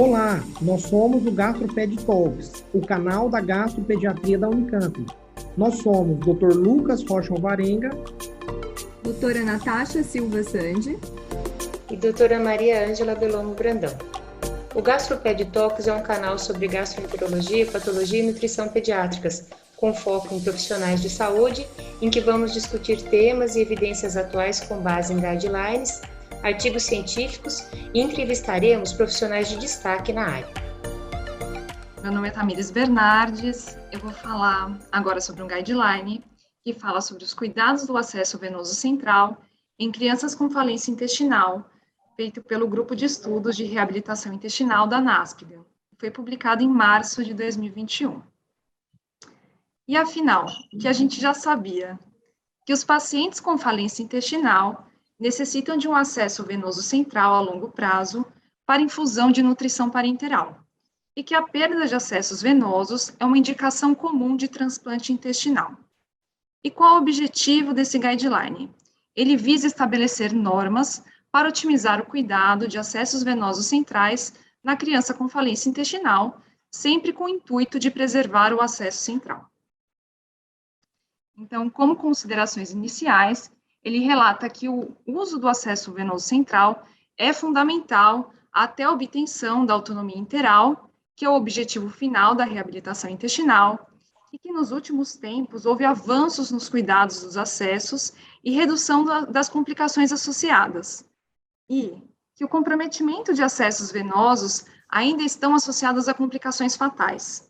Olá, nós somos o GastroPed Talks, o canal da gastropediatria da Unicamp. Nós somos Dr. Lucas Rocha Alvarenga, doutora Natasha Silva Sandi e doutora Maria Ângela Belomo Brandão. O GastroPed Talks é um canal sobre gastroenterologia, patologia e nutrição pediátricas, com foco em profissionais de saúde, em que vamos discutir temas e evidências atuais com base em guidelines, artigos científicos e entrevistaremos profissionais de destaque na área. Meu nome é Tamires Bernardes, eu vou falar agora sobre um guideline que fala sobre os cuidados do acesso venoso central em crianças com falência intestinal, feito pelo Grupo de Estudos de Reabilitação Intestinal da NASPGHAN. Foi publicado em março de 2021. E afinal, o que a gente já sabia? Que os pacientes com falência intestinal necessitam de um acesso venoso central a longo prazo para infusão de nutrição parenteral, e que a perda de acessos venosos é uma indicação comum de transplante intestinal. E qual o objetivo desse guideline? Ele visa estabelecer normas para otimizar o cuidado de acessos venosos centrais na criança com falência intestinal, sempre com o intuito de preservar o acesso central. Então, como considerações iniciais, ele relata que o uso do acesso venoso central é fundamental até a obtenção da autonomia enteral, que é o objetivo final da reabilitação intestinal, e que nos últimos tempos houve avanços nos cuidados dos acessos e redução das complicações associadas, e que o comprometimento de acessos venosos ainda estão associados a complicações fatais.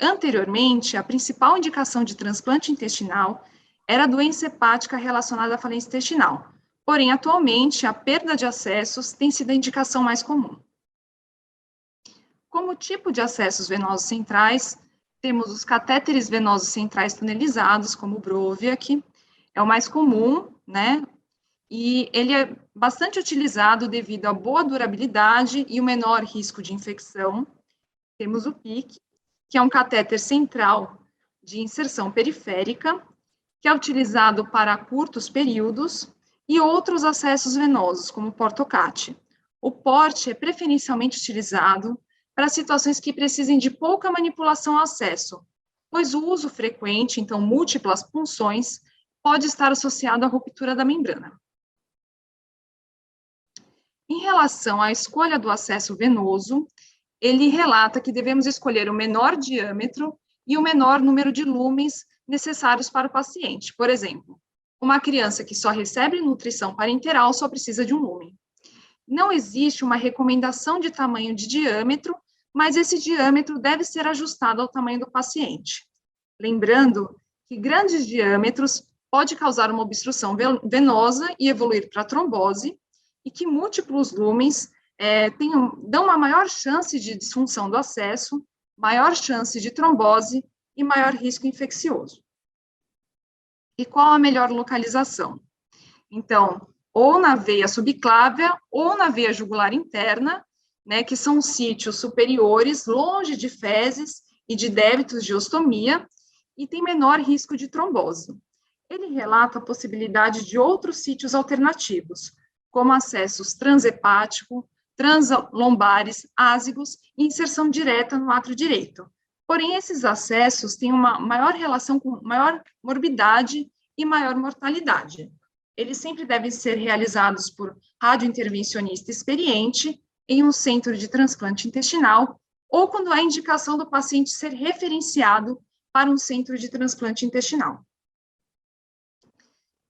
Anteriormente, a principal indicação de transplante intestinal era a doença hepática relacionada à falência intestinal, porém, atualmente, a perda de acessos tem sido a indicação mais comum. Como tipo de acessos venosos centrais, temos os catéteres venosos centrais tunelizados, como o Broviac, é o mais comum, né? E ele é bastante utilizado devido à boa durabilidade e o menor risco de infecção. Temos o PIC, que é um catéter central de inserção periférica, que é utilizado para curtos períodos, e outros acessos venosos, como o Portocate. O PORT é preferencialmente utilizado para situações que precisem de pouca manipulação ao acesso, pois o uso frequente, então múltiplas punções, pode estar associado à ruptura da membrana. Em relação à escolha do acesso venoso, ele relata que devemos escolher o menor diâmetro e o menor número de lúmens necessários para o paciente. Por exemplo, uma criança que só recebe nutrição parenteral só precisa de um lúmen. Não existe uma recomendação de tamanho de diâmetro, mas esse diâmetro deve ser ajustado ao tamanho do paciente. Lembrando que grandes diâmetros pode causar uma obstrução venosa e evoluir para trombose, e que múltiplos lúmens dão uma maior chance de disfunção do acesso, maior chance de trombose e maior risco infeccioso. E qual a melhor localização? Então, ou na veia subclávia ou na veia jugular interna, né, que são sítios superiores, longe de fezes e de débitos de ostomia, e tem menor risco de trombose. Ele relata a possibilidade de outros sítios alternativos, como acessos transhepático, translombares, ázigos e inserção direta no átrio direito. Porém, esses acessos têm uma maior relação com maior morbidade e maior mortalidade. Eles sempre devem ser realizados por radiointervencionista experiente em um centro de transplante intestinal ou quando há indicação do paciente ser referenciado para um centro de transplante intestinal.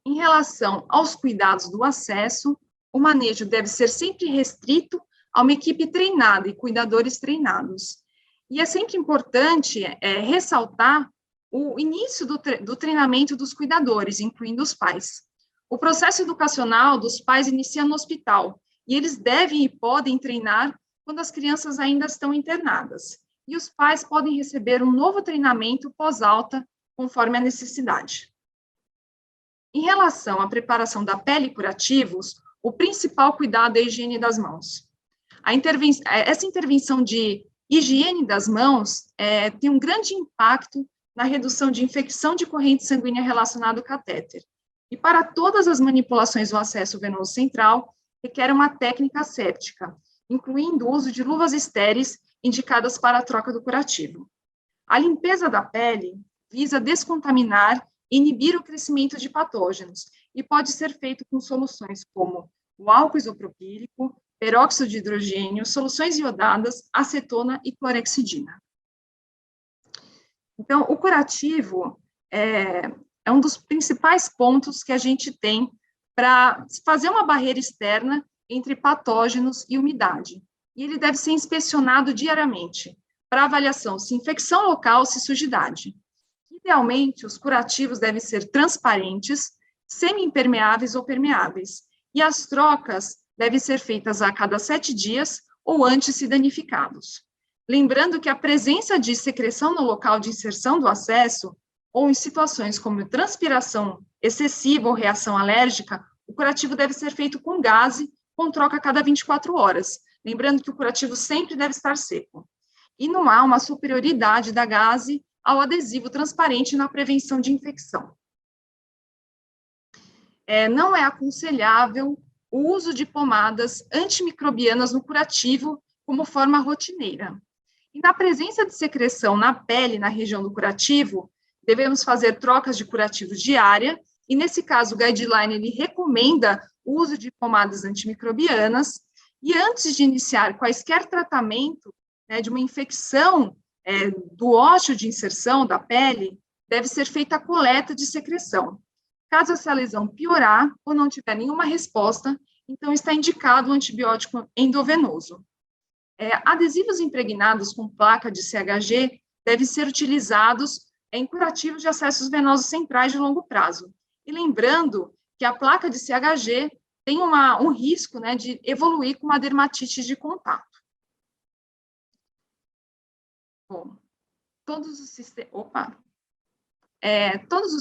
Em relação aos cuidados do acesso, o manejo deve ser sempre restrito a uma equipe treinada e cuidadores treinados. E é sempre importante ressaltar o início do treinamento dos cuidadores, incluindo os pais. O processo educacional dos pais inicia no hospital, e eles devem e podem treinar quando as crianças ainda estão internadas. E os pais podem receber um novo treinamento pós-alta, conforme a necessidade. Em relação à preparação da pele e curativos, o principal cuidado é a higiene das mãos. Essa intervenção de higiene das mãos tem um grande impacto na redução de infecção de corrente sanguínea relacionada ao catéter. E para todas as manipulações do acesso venoso central, requer uma técnica asséptica, incluindo o uso de luvas estéreis indicadas para a troca do curativo. A limpeza da pele visa descontaminar e inibir o crescimento de patógenos e pode ser feito com soluções como o álcool isopropílico, peróxido de hidrogênio, soluções iodadas, acetona e clorexidina. Então, o curativo é um dos principais pontos que a gente tem para fazer uma barreira externa entre patógenos e umidade. E ele deve ser inspecionado diariamente para avaliação se infecção local, se sujidade. Idealmente, os curativos devem ser transparentes, semi-impermeáveis ou permeáveis, e as trocas devem ser feitas a cada 7 dias ou antes se danificados. Lembrando que a presença de secreção no local de inserção do acesso, ou em situações como transpiração excessiva ou reação alérgica, o curativo deve ser feito com gaze, com troca a cada 24 horas. Lembrando que o curativo sempre deve estar seco. E não há uma superioridade da gaze ao adesivo transparente na prevenção de infecção. Não é aconselhável o uso de pomadas antimicrobianas no curativo como forma rotineira. E na presença de secreção na pele, na região do curativo, devemos fazer trocas de curativo diária, e nesse caso o guideline ele recomenda o uso de pomadas antimicrobianas, e antes de iniciar quaisquer tratamento de uma infecção do ósseo de inserção da pele, deve ser feita a coleta de secreção. Caso essa lesão piorar ou não tiver nenhuma resposta, então está indicado o antibiótico endovenoso. Adesivos impregnados com placa de CHG devem ser utilizados em curativos de acessos venosos centrais de longo prazo. E lembrando que a placa de CHG tem um risco de evoluir com uma dermatite de contato. Bom, todos os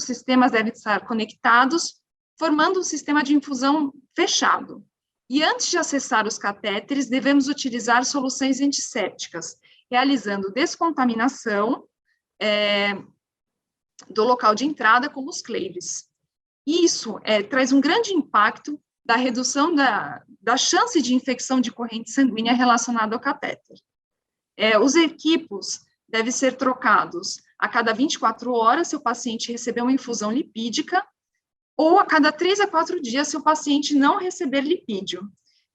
sistemas devem estar conectados, formando um sistema de infusão fechado. E antes de acessar os catéteres, devemos utilizar soluções antissépticas, realizando descontaminação do local de entrada, como os cleives. Isso traz um grande impacto da redução da chance de infecção de corrente sanguínea relacionada ao catéter. Os equipos devem ser trocados a cada 24 horas se o paciente receber uma infusão lipídica, ou a cada 3 a 4 dias se o paciente não receber lipídio.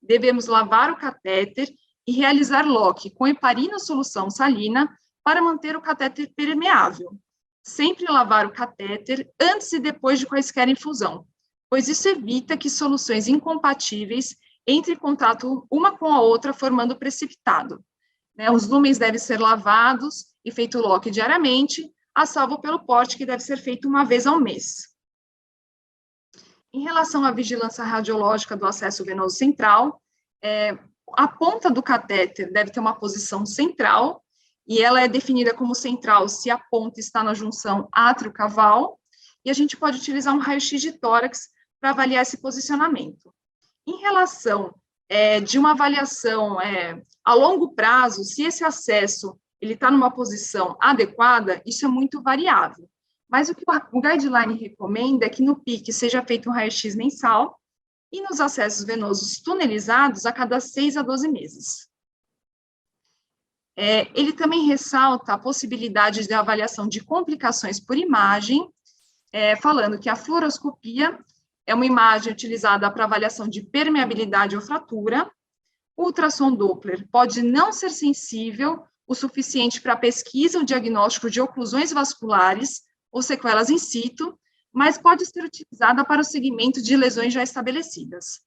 Devemos lavar o catéter e realizar lock com heparina ou solução salina para manter o catéter permeável. Sempre lavar o catéter antes e depois de quaisquer infusão, pois isso evita que soluções incompatíveis entrem em contato uma com a outra, formando precipitado. Os lúmens devem ser lavados e feito lock diariamente, a salvo pelo porte, que deve ser feito uma vez ao mês. Em relação à vigilância radiológica do acesso venoso central, a ponta do catéter deve ter uma posição central, e ela é definida como central se a ponta está na junção átrio-caval, e a gente pode utilizar um raio-x de tórax para avaliar esse posicionamento. Em relação de uma avaliação a longo prazo, se esse acesso está numa posição adequada, isso é muito variável. Mas o que o guideline recomenda é que no PIC seja feito um raio-x mensal e nos acessos venosos tunelizados a cada 6 a 12 meses. Ele também ressalta a possibilidade de avaliação de complicações por imagem, falando que a fluoroscopia é uma imagem utilizada para avaliação de permeabilidade ou fratura. O ultrassom Doppler pode não ser sensível o suficiente para pesquisa ou diagnóstico de oclusões vasculares ou sequelas in situ, mas pode ser utilizada para o segmento de lesões já estabelecidas.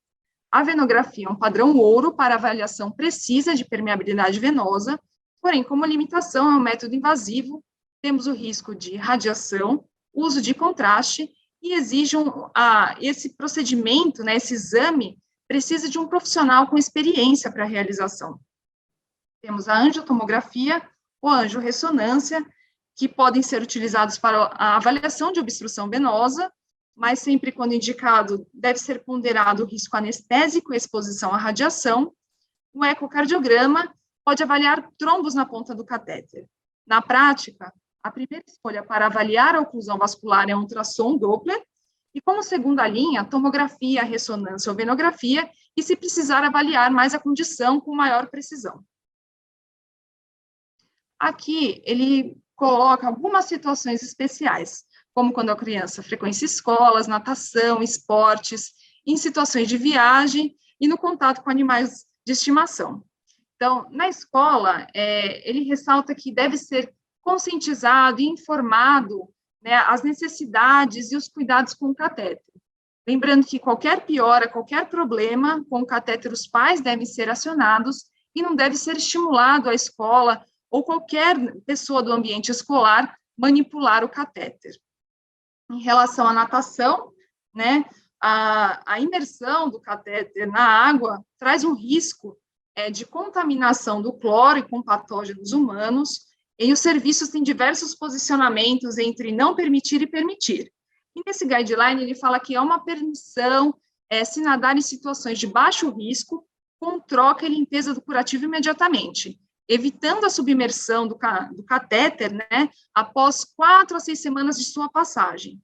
A venografia é um padrão ouro para avaliação precisa de permeabilidade venosa, porém, como limitação é um método invasivo, temos o risco de radiação, uso de contraste, e exige esse procedimento, esse exame, precisa de um profissional com experiência para a realização. Temos a angiotomografia ou a angiorressonância, que podem ser utilizados para a avaliação de obstrução venosa, mas sempre quando indicado, deve ser ponderado o risco anestésico e exposição à radiação. O ecocardiograma pode avaliar trombos na ponta do catéter. Na prática, a primeira escolha para avaliar a oclusão vascular é um ultrassom Doppler, e como segunda linha, tomografia, ressonância ou venografia, e, se precisar, avaliar mais a condição com maior precisão. Aqui, ele coloca algumas situações especiais, como quando a criança frequencia escolas, natação, esportes, em situações de viagem e no contato com animais de estimação. Então, na escola, ele ressalta que deve ser conscientizado e informado, né, as necessidades e os cuidados com o catéter. Lembrando que qualquer piora, qualquer problema com o catéter, os pais devem ser acionados e não deve ser estimulado a escola ou qualquer pessoa do ambiente escolar manipular o catéter. Em relação à natação, né, a imersão do catéter na água traz um risco de contaminação do cloro e com patógenos humanos, e os serviços têm diversos posicionamentos entre não permitir e permitir. E nesse guideline, ele fala que é uma permissão se nadar em situações de baixo risco, com troca e limpeza do curativo imediatamente, evitando a submersão do catéter, né, após 4 a 6 semanas de sua passagem.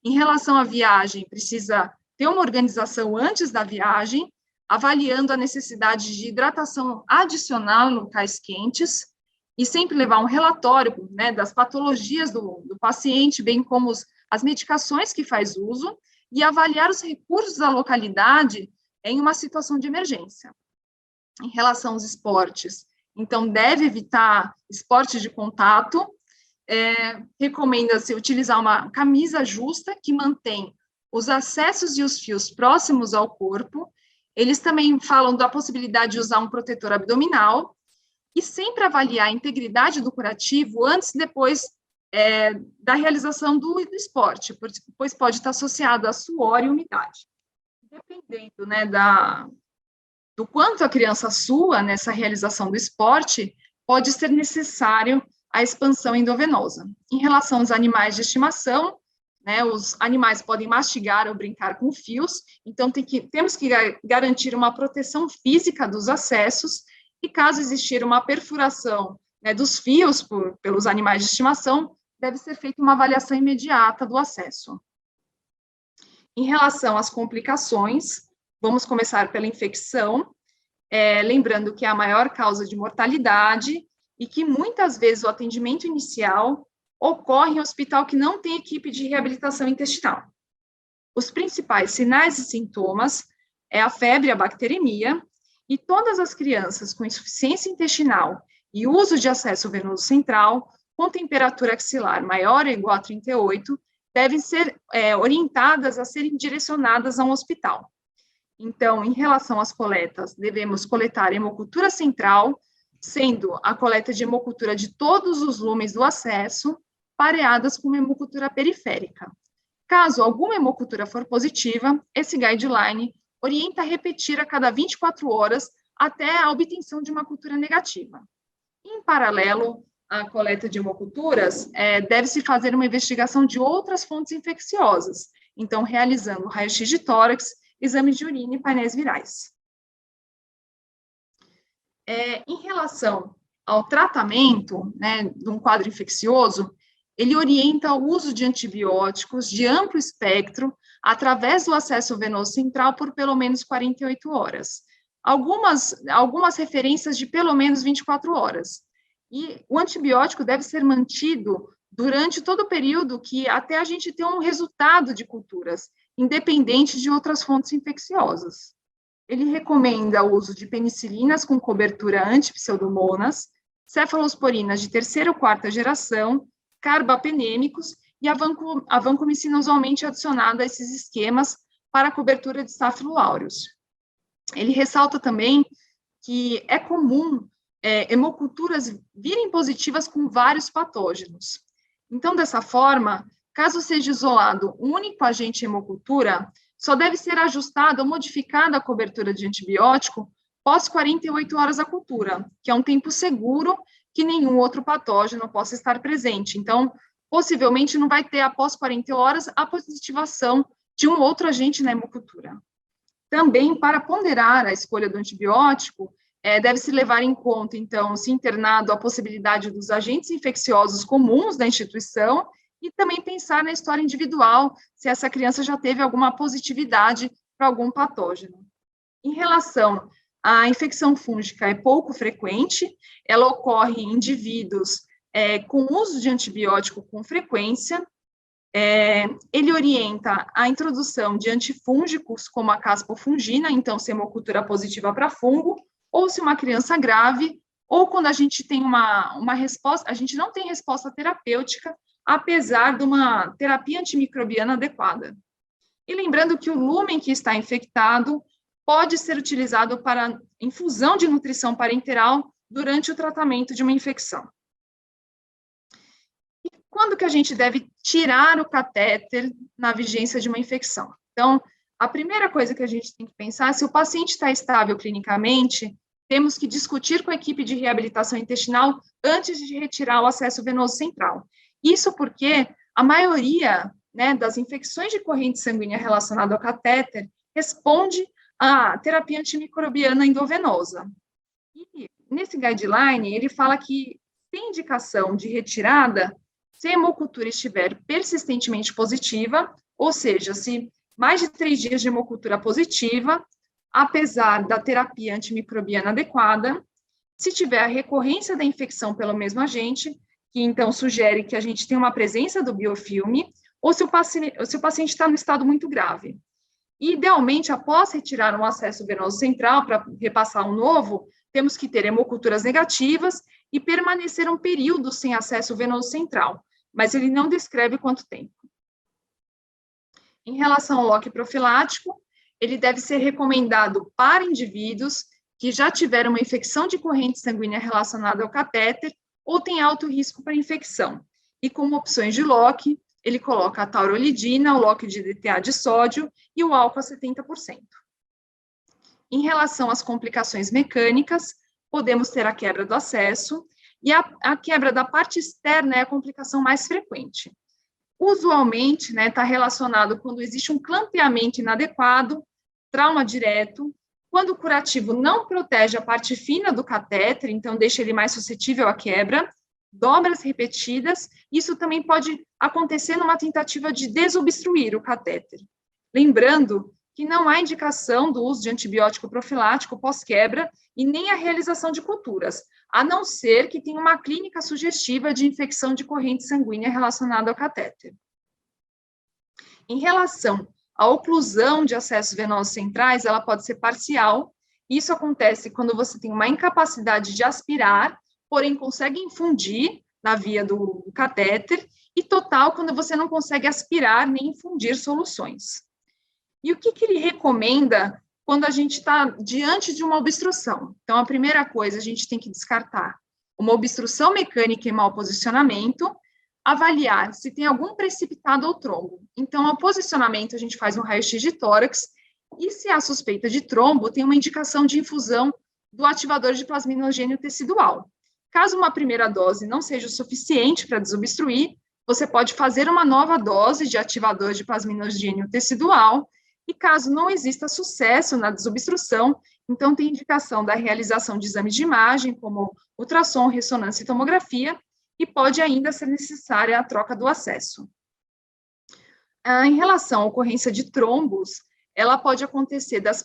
Em relação à viagem, precisa ter uma organização antes da viagem, avaliando a necessidade de hidratação adicional em locais quentes, e sempre levar um relatório, né, das patologias do paciente, bem como as medicações que faz uso, e avaliar os recursos da localidade em uma situação de emergência. Em relação aos esportes, então, deve evitar esportes de contato, recomenda-se utilizar uma camisa justa, que mantém os acessos e os fios próximos ao corpo. Eles também falam da possibilidade de usar um protetor abdominal, e sempre avaliar a integridade do curativo antes e depois da realização do esporte, pois pode estar associado a suor e umidade. Dependendo, né, do quanto a criança sua nessa realização do esporte, pode ser necessário a expansão endovenosa. Em relação aos animais de estimação, né, os animais podem mastigar ou brincar com fios, então temos que garantir uma proteção física dos acessos, e caso existir uma perfuração, né, dos fios pelos animais de estimação, deve ser feita uma avaliação imediata do acesso. Em relação às complicações, vamos começar pela infecção, lembrando que é a maior causa de mortalidade e que muitas vezes o atendimento inicial ocorre em hospital que não tem equipe de reabilitação intestinal. Os principais sinais e sintomas é a febre e a bacteremia, e todas as crianças com insuficiência intestinal e uso de acesso venoso central, com temperatura axilar maior ou igual a 38, devem ser orientadas a serem direcionadas a um hospital. Então, em relação às coletas, devemos coletar hemocultura central, sendo a coleta de hemocultura de todos os lúmens do acesso, pareadas com uma hemocultura periférica. Caso alguma hemocultura for positiva, esse guideline orienta a repetir a cada 24 horas até a obtenção de uma cultura negativa. Em paralelo à coleta de hemoculturas, deve-se fazer uma investigação de outras fontes infecciosas, então realizando raio-x de tórax, exame de urina e painéis virais. Em relação ao tratamento, né, de um quadro infeccioso, ele orienta o uso de antibióticos de amplo espectro através do acesso venoso central por pelo menos 48 horas. Algumas referências de pelo menos 24 horas. E o antibiótico deve ser mantido durante todo o período até a gente ter um resultado de culturas, independente de outras fontes infecciosas. Ele recomenda o uso de penicilinas com cobertura anti-pseudomonas, cefalosporinas de terceira ou quarta geração, carbapenêmicos e a vancomicina usualmente adicionada a esses esquemas para a cobertura de Staphylococcus aureus. Ele ressalta também que é comum hemoculturas virem positivas com vários patógenos. Então, dessa forma, caso seja isolado um único agente hemocultura, só deve ser ajustada ou modificada a cobertura de antibiótico pós 48 horas da cultura, que é um tempo seguro que nenhum outro patógeno possa estar presente. Então, possivelmente não vai ter, após 40 horas, a positivação de um outro agente na hemocultura. Também, para ponderar a escolha do antibiótico, deve-se levar em conta, então, se internado, a possibilidade dos agentes infecciosos comuns da instituição e também pensar na história individual, se essa criança já teve alguma positividade para algum patógeno. Em relação à infecção fúngica, é pouco frequente, ela ocorre em indivíduos com uso de antibiótico com frequência. Ele orienta a introdução de antifúngicos, como a caspofungina, então, se é hemocultura positiva para fungo, ou se uma criança grave, ou quando a gente tem uma resposta, a gente não tem resposta terapêutica, apesar de uma terapia antimicrobiana adequada. E lembrando que o lúmen que está infectado pode ser utilizado para infusão de nutrição parenteral durante o tratamento de uma infecção. E quando que a gente deve tirar o catéter na vigência de uma infecção? Então, a primeira coisa que a gente tem que pensar é se o paciente está estável clinicamente, temos que discutir com a equipe de reabilitação intestinal antes de retirar o acesso venoso central. Isso porque a maioria, né, das infecções de corrente sanguínea relacionada ao catéter responde à terapia antimicrobiana endovenosa. E nesse guideline, ele fala que tem indicação de retirada se a hemocultura estiver persistentemente positiva, ou seja, se mais de 3 dias de hemocultura positiva, apesar da terapia antimicrobiana adequada, se tiver a recorrência da infecção pelo mesmo agente, que então sugere que a gente tem uma presença do biofilme, ou se o paciente está no estado muito grave. E, idealmente, após retirar um acesso venoso central para repassar um novo, temos que ter hemoculturas negativas e permanecer um período sem acesso venoso central, mas ele não descreve quanto tempo. Em relação ao loque profilático, ele deve ser recomendado para indivíduos que já tiveram uma infecção de corrente sanguínea relacionada ao catéter ou tem alto risco para infecção. E como opções de loque, ele coloca a taurolidina, o loque de DTA de sódio e o álcool a 70%. Em relação às complicações mecânicas, podemos ter a quebra do acesso, e a quebra da parte externa é a complicação mais frequente. Usualmente, né, está relacionado quando existe um clampeamento inadequado, trauma direto, quando o curativo não protege a parte fina do catéter, então deixa ele mais suscetível à quebra, dobras repetidas, isso também pode acontecer numa tentativa de desobstruir o catéter. Lembrando que não há indicação do uso de antibiótico profilático pós-quebra e nem a realização de culturas, a não ser que tenha uma clínica sugestiva de infecção de corrente sanguínea relacionada ao catéter. Em relação a oclusão de acessos venosos centrais, ela pode ser parcial. Isso acontece quando você tem uma incapacidade de aspirar, porém consegue infundir na via do catéter, e total quando você não consegue aspirar nem infundir soluções. E o que ele recomenda quando a gente está diante de uma obstrução? Então, a primeira coisa, a gente tem que descartar uma obstrução mecânica e mau posicionamento, avaliar se tem algum precipitado ou trombo. Então, ao posicionamento, a gente faz um raio-x de tórax, e se há suspeita de trombo, tem uma indicação de infusão do ativador de plasminogênio tecidual. Caso uma primeira dose não seja o suficiente para desobstruir, você pode fazer uma nova dose de ativador de plasminogênio tecidual, e caso não exista sucesso na desobstrução, então tem indicação da realização de exames de imagem, como ultrassom, ressonância e tomografia, e pode ainda ser necessária a troca do acesso. Em relação à ocorrência de trombos, ela pode acontecer das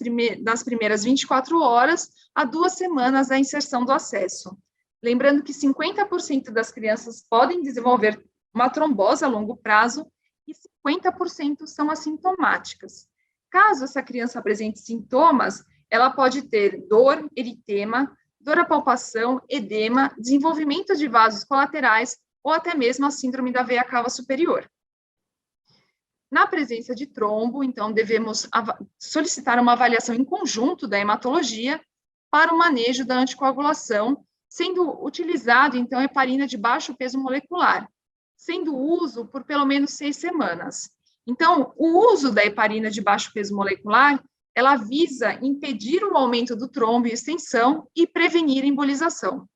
primeiras 24 horas a 2 semanas da inserção do acesso. Lembrando que 50% das crianças podem desenvolver uma trombose a longo prazo e 50% são assintomáticas. Caso essa criança apresente sintomas, ela pode ter dor, eritema, dor à palpação, edema, desenvolvimento de vasos colaterais ou até mesmo a síndrome da veia cava superior. Na presença de trombo, então, devemos solicitar uma avaliação em conjunto da hematologia para o manejo da anticoagulação, sendo utilizado, então, heparina de baixo peso molecular, sendo uso por pelo menos 6 semanas. Então, o uso da heparina de baixo peso molecular, ela visa impedir o aumento do trombo e extensão e prevenir a embolização.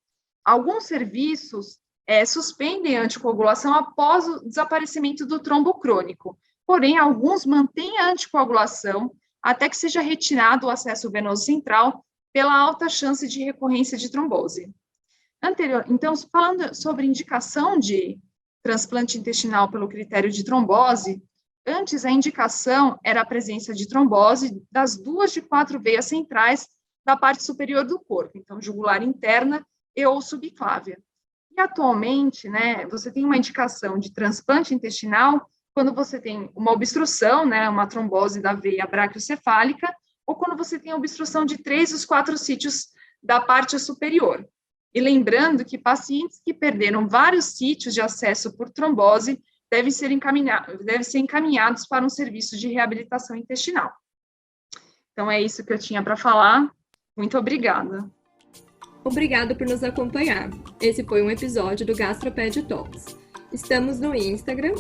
Alguns serviços suspendem a anticoagulação após o desaparecimento do trombo crônico, porém, alguns mantêm a anticoagulação até que seja retirado o acesso venoso central pela alta chance de recorrência de trombose. Então, falando sobre indicação de transplante intestinal pelo critério de trombose, Antes, a indicação era a presença de trombose das 2 de 4 veias centrais da parte superior do corpo, então, jugular interna e ou subclávia. E, atualmente, né, você tem uma indicação de transplante intestinal quando você tem uma obstrução, né, uma trombose da veia braquiocefálica, ou quando você tem a obstrução de 3 dos 4 sítios da parte superior. E lembrando que pacientes que perderam vários sítios de acesso por trombose devem ser encaminhados para um serviço de reabilitação intestinal. Então, é isso que eu tinha para falar. Muito obrigada. Obrigada por nos acompanhar. Esse foi um episódio do GastroPed Talks. Estamos no Instagram,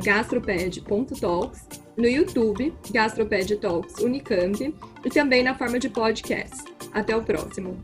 @gastroped.talks, no YouTube, GastroPed Talks Unicamp, e também na forma de podcast. Até o próximo!